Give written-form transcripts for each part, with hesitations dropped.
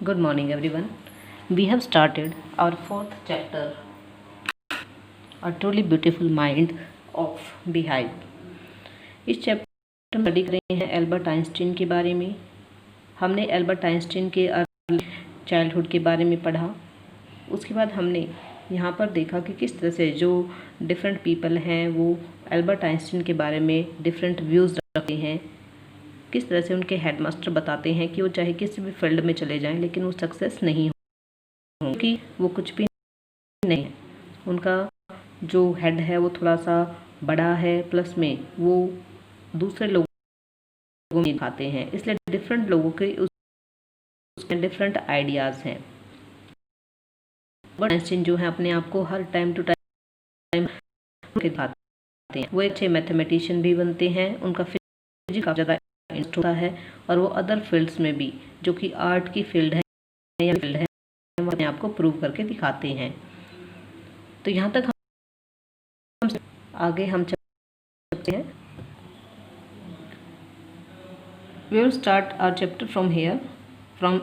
Good morning, everyone. We have started our fourth chapter, A Truly Beautiful Mind of Beehive. इस chapter में study कर रहे हैं Albert Einstein के बारे में। हमने एल्बर्ट आइंस्टीन के अर्ली चाइल्डहुड के बारे में पढ़ा। उसके बाद हमने यहाँ पर देखा कि किस तरह से जो डिफरेंट पीपल हैं वो एल्बर्ट आइंस्टीन के बारे में डिफरेंट व्यूज़ रखते हैं। किस तरह से उनके हेडमास्टर बताते हैं कि वो चाहे किसी भी फील्ड में चले जाएं लेकिन वो सक्सेस नहीं हों, क्योंकि वो कुछ भी नहीं है। उनका जो हेड है वो थोड़ा सा बड़ा है, प्लस में वो दूसरे लोगों में खाते हैं, इसलिए डिफरेंट लोगों के उसमें डिफरेंट आइडियाज़ हैं। बट आइंस्टीन जो है अपने आप को हर टाइम टू टाइम दिखाते हैं। वो एक अच्छे मैथमेटिशियन भी बनते हैं, उनका फिजिक्स काफ़ी ज़्यादा इंटरेस्ट होता है और वो अदर फील्ड्स में भी जो कि आर्ट की फील्ड है या फील्ड है वो अपने आप को प्रूव करके दिखाते हैं। तो यहाँ तक हम आगे हम चलते हैं। We will start our chapter from here from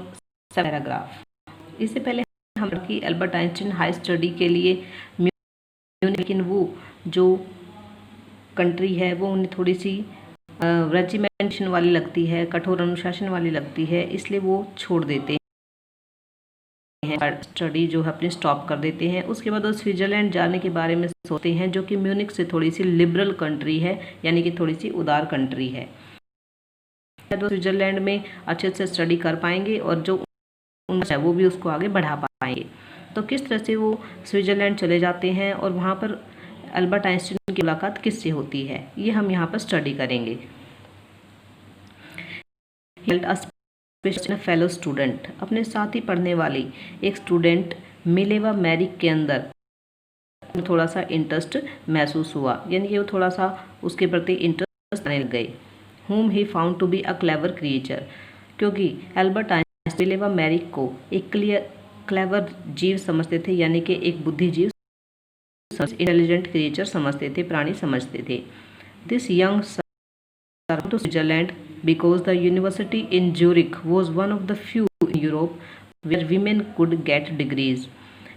paragraph. इससे पहले हम कि एल्बर्ट आइंस्टीन हाई स्टडी के लिए म्यूनिख, लेकिन वो जो कंट्री है वो उन्हें थोड़ी सी रेजिमेंटेशन वाली लगती है, कठोर अनुशासन वाली लगती है, इसलिए वो छोड़ देते हैं, स्टडी जो है अपनी स्टॉप कर देते हैं। उसके बाद वो स्विट्ज़रलैंड जाने के बारे में सोचते हैं, जो कि म्यूनिख से थोड़ी सी लिबरल कंट्री है, यानी कि थोड़ी सी उदार कंट्री है। तो स्विट्ज़रलैंड में अच्छे से स्टडी कर पाएंगे और जो है वो भी उसको आगे बढ़ा पाएंगे। तो किस तरह से वो स्विट्ज़रलैंड चले जाते हैं और वहाँ पर एल्बर्ट आइंस्टीन की मुलाकात किससे होती है, ये हम यहाँ पर स्टडी करेंगे। फेलो स्टूडेंट, अपने साथ ही पढ़ने वाली एक स्टूडेंट मिलेवा मैरिक के अंदर थोड़ा सा इंटरेस्ट महसूस हुआ, यानी कि वो थोड़ा सा उसके प्रति इंटरेस्ट आने लग गए। whom he found to be a clever creature, क्योंकि एल्बर्ट आइंस्टीन मिलेवा मैरिक को एक क्लेवर जीव समझते थे, यानी कि एक बुद्धिजीव, इंटेलिजेंट क्रिएचर समझते थे, प्राणी समझते थे। This young serve to Switzerland because the university in Zurich was one of the few in Europe where women could get degrees.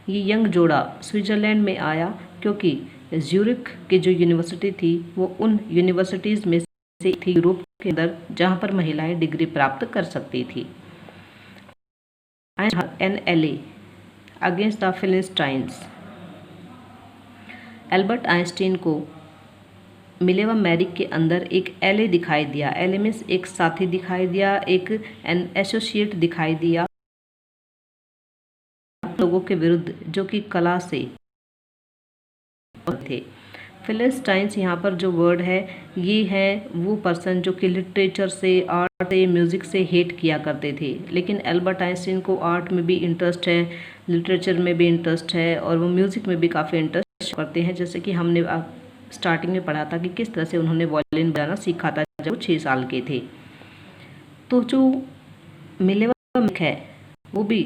ये यंग जोड़ा स्विट्जरलैंड में आया क्योंकि ज्यूरिख की जो यूनिवर्सिटी थी वो उन यूनिवर्सिटीज़ में से थी यूरोप के अंदर जहाँ पर महिलाएं डिग्री प्राप्त कर सकती थी। NLA against the Philistines. Albert Einstein को मिलेवा मैरिक के अंदर एक एले दिखाई दिया। एले मीन्स एक साथी दिखाई दिया, एक एन एसोसिएट दिखाई दिया लोगों के विरुद्ध जो कि कला से थे। फिलिस्टाइंस यहाँ पर जो वर्ड है ये है वो पर्सन जो कि लिटरेचर से, आर्ट से, म्यूज़िक से हेट किया करते थे, लेकिन एल्बर्ट आइंस्टीन को आर्ट में भी इंटरेस्ट है, लिटरेचर में भी इंटरेस्ट है और वो म्यूज़िक में भी काफ़ी इंटरेस्ट करते हैं। जैसे कि हमने स्टार्टिंग में पढ़ा था कि किस तरह से उन्होंने वायलिन बजाना सीखा था जब वो 6 साल के थे। तो जो मिलेवा मैरिक है वो भी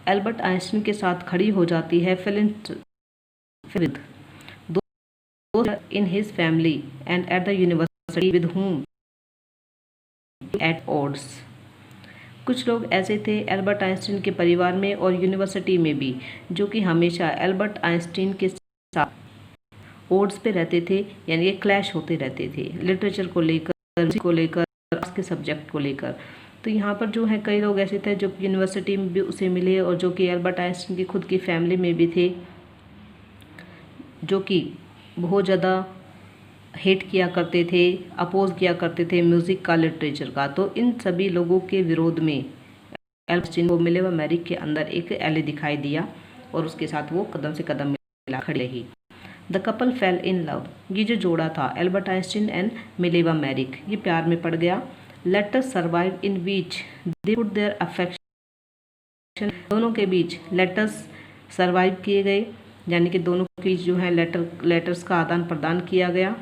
एल्बर्ट आइंस्टीन के साथ खड़ी हो जाती है in his family and at the university with whom at odds। कुछ लोग ऐसे थे एल्बर्ट आइंस्टीन के परिवार में और यूनिवर्सिटी में भी जो कि हमेशा एल्बर्ट आइंस्टीन के साथ ओड्स पे रहते थे, यानी कि क्लैश होते रहते थे लिटरेचर को लेकर के सब्जेक्ट को लेकर। तो यहाँ पर जो है कई लोग ऐसे थे जो यूनिवर्सिटी में भी उसे मिले और जो कि एल्बर्ट आइंस्टीन की खुद की फैमिली में भी थे, जो कि बहुत ज़्यादा हेट किया करते थे, अपोज किया करते थे म्यूज़िक का, लिटरेचर का। तो इन सभी लोगों के विरोध में एल्बर्ट आइंस्टीन को मिलेवा मैरिक के अंदर एक एले दिखाई दिया और उसके साथ वो कदम से कदम मिला खड़ी रही। The couple fell in love, ये जो जोड़ा था Albert Einstein and Mileva Maric, ये प्यार में पड़ गया। Letters survive in which they put their affection, दोनों के बीच लेटर्स सर्वाइव किए गए, यानी कि दोनों के बीच जो है लेटर्स का आदान प्रदान किया गया,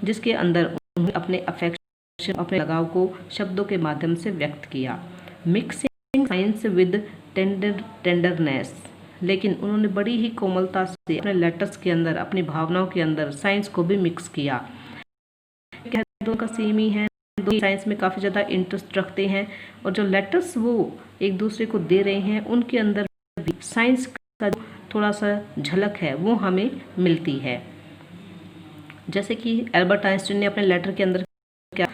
जिसके अंदर उन्होंने अपने अफेक्शन, अपने लगाव को शब्दों के माध्यम से व्यक्त किया। मिक्सिंग साइंस विद टेंडरनेस, लेकिन उन्होंने बड़ी ही कोमलता से अपने लेटर्स के अंदर, अपनी भावनाओं के अंदर साइंस को भी मिक्स किया। दोनों का सेम ही है, दो साइंस में काफ़ी ज़्यादा इंटरेस्ट रखते हैं और जो लेटर्स वो एक दूसरे को दे रहे हैं उनके अंदर भी साइंस का जो थोड़ा सा झलक है वो हमें मिलती है। जैसे कि एल्बर्ट आइंस्टीन ने अपने लेटर के अंदर क्या,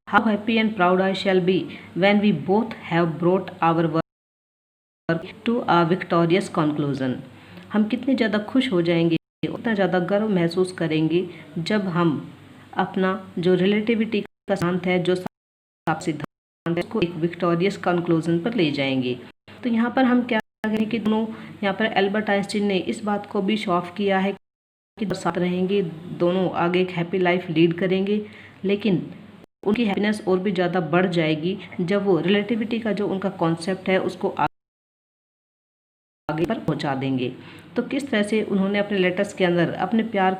how happy and proud I shall be when we both have brought our work to a victorious conclusion. हम कितने ज़्यादा खुश हो जाएंगे, उतना ज़्यादा गर्व महसूस करेंगे जब हम अपना जो रिलेटिविटी का सिद्धांत है, जो सिद्धांत है, उसको एक विक्टोरियस कंक्लूजन पर ले जाएंगे। तो यहाँ पर हम क्या करें कि दोनों, यहाँ पर एल्बर्ट आइंस्टीन ने इस बात को भी शो ऑफ किया है कि साथ रहेंगे, दोनों आगे एक हैप्पी लाइफ लीड करेंगे, लेकिन उनकी हैप्पीनेस और भी ज़्यादा बढ़ जाएगी जब वो रिलेटिविटी का जो उनका कॉन्सेप्ट है उसको आगे पर पहुंचा देंगे। तो किस तरह से उन्होंने अपने लेटर्स के अंदर अपने प्यार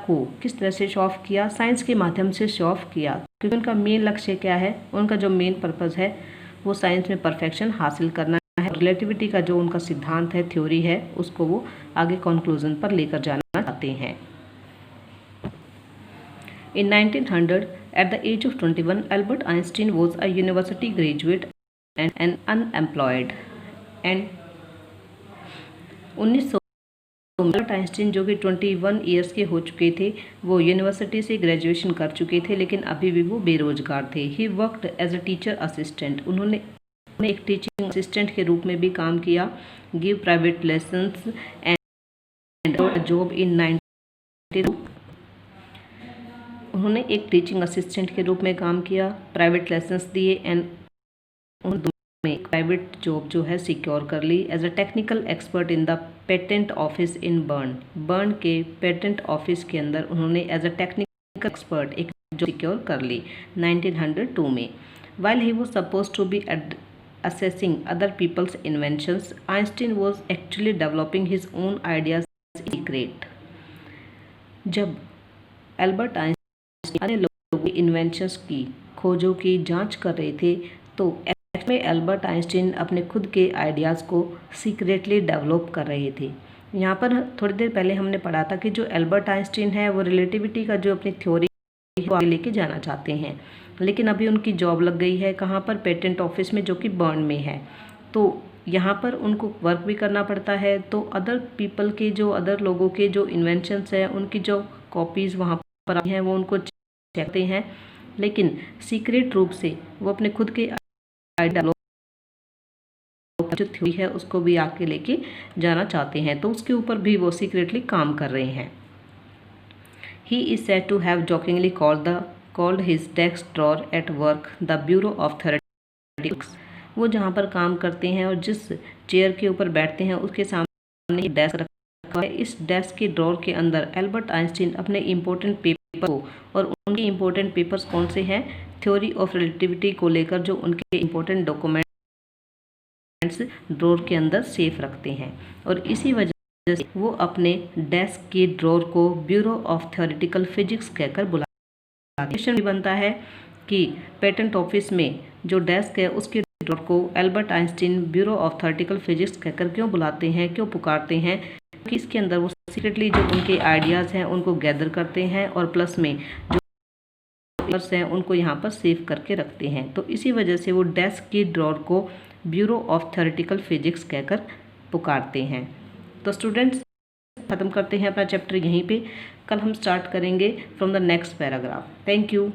को किस तरह से शो ऑफ किया, साइंस के माध्यम से शो ऑफ किया, क्योंकि उनका मेन लक्ष्य क्या है, उनका जो मेन पर्पस है वो साइंस में परफेक्शन हासिल करना है। रिलेटिविटी का जो उनका सिद्धांत है, थ्योरी है, उसको वो आगे कंक्लूजन पर लेकर जाना चाहते हैं। In 1900, at the age of 21, Albert Einstein was a university graduate and unemployed. And 1900 Albert Einstein जो कि 21 ईयर्स के हो चुके थे, वो यूनिवर्सिटी से ग्रेजुएशन कर चुके थे, लेकिन अभी भी वो बेरोजगार थे। He worked as a teacher assistant. उन्होंने एक टीचिंग असिस्टेंट के रूप में भी काम किया। Give private lessons and job in 1992। उन्होंने एक टीचिंग असिस्टेंट के रूप में काम किया, प्राइवेट लेसन्स दिए एंड में प्राइवेट जॉब जो है सिक्योर कर ली। As a technical expert in the patent office in Bern के पेटेंट ऑफिस के अंदर उन्होंने एज अ टेक्निकल एक्सपर्ट एक जॉब सिक्योर कर ली 1902 में। While he was suppose to be assessing other people's inventions, Einstein was actually developing his own ideas in secret. जब Albert Einstein अन्य लोगों की इन्वेंशंस की खोजों की जांच कर रहे थे, तो में एल्बर्ट आइंस्टीन अपने खुद के आइडियाज़ को सीक्रेटली डेवलप कर रहे थे। यहाँ पर थोड़ी देर पहले हमने पढ़ा था कि जो एल्बर्ट आइंस्टीन है वो रिलेटिविटी का जो अपनी थ्योरी को आगे लेके जाना चाहते हैं, लेकिन अभी उनकी जॉब लग गई है कहाँ पर, पेटेंट ऑफिस में, जो कि बर्न में है। तो यहाँ पर उनको वर्क भी करना पड़ता है। तो अदर पीपल के जो अदर लोगों के जो इन्वेंशंस हैं उनकी जो कॉपीज़ वहाँ पर आई हैं वो उनको चेकते हैं, लेकिन सीक्रेट रूप से वो अपने खुद के आइडिया जो थ्योरी है उसको भी आके लेके जाना चाहते हैं, तो उसके ऊपर भी वो सीक्रेटली काम कर रहे हैं। He is said to have jokingly called his desk drawer at work the Bureau of Theoretics. वो जहाँ पर काम करते हैं और जिस चेयर के ऊपर बैठते हैं उसके सामने एक डेस्क रखा है। इस डेस्क के ड्रॉर के अंदर एल्बर्ट आइंस्टीन अपने इम्पोर्टेंट पेपर को, और उनके इम्पोर्टेंट पेपर्स कौन से हैं, थ्योरी ऑफ रिलेटिविटी को लेकर जो उनके इम्पोर्टेंट डॉक्यूमेंट्स ड्रॉर के अंदर सेफ रखते हैं। और इसी वजह से वो अपने डेस्क के ड्रॉर को ब्यूरो ऑफ थ्योरेटिकल फिजिक्स कहकर बुलाते हैं। क्वेश्चन भी बनता है कि पेटेंट ऑफिस में जो डेस्क है उसके ड्रॉर को Albert Einstein bureau of theoretical physics कहकर क्यों बुलाते हैं, क्यों पुकारते हैं? क्योंकि इसके अंदर वो सीक्रेटली जो उनके आइडियाज़ हैं उनको गैदर करते हैं और प्लस में जो पेपर्स हैं उनको यहाँ पर सेव करके रखते हैं। तो इसी वजह से वो डेस्क की ड्रॉर को ब्यूरो ऑफ थ्योरेटिकल फिजिक्स कहकर पुकारते हैं। तो स्टूडेंट्स, ख़त्म करते हैं अपना चैप्टर यहीं पे। कल हम स्टार्ट करेंगे from the next paragraph. Thank you.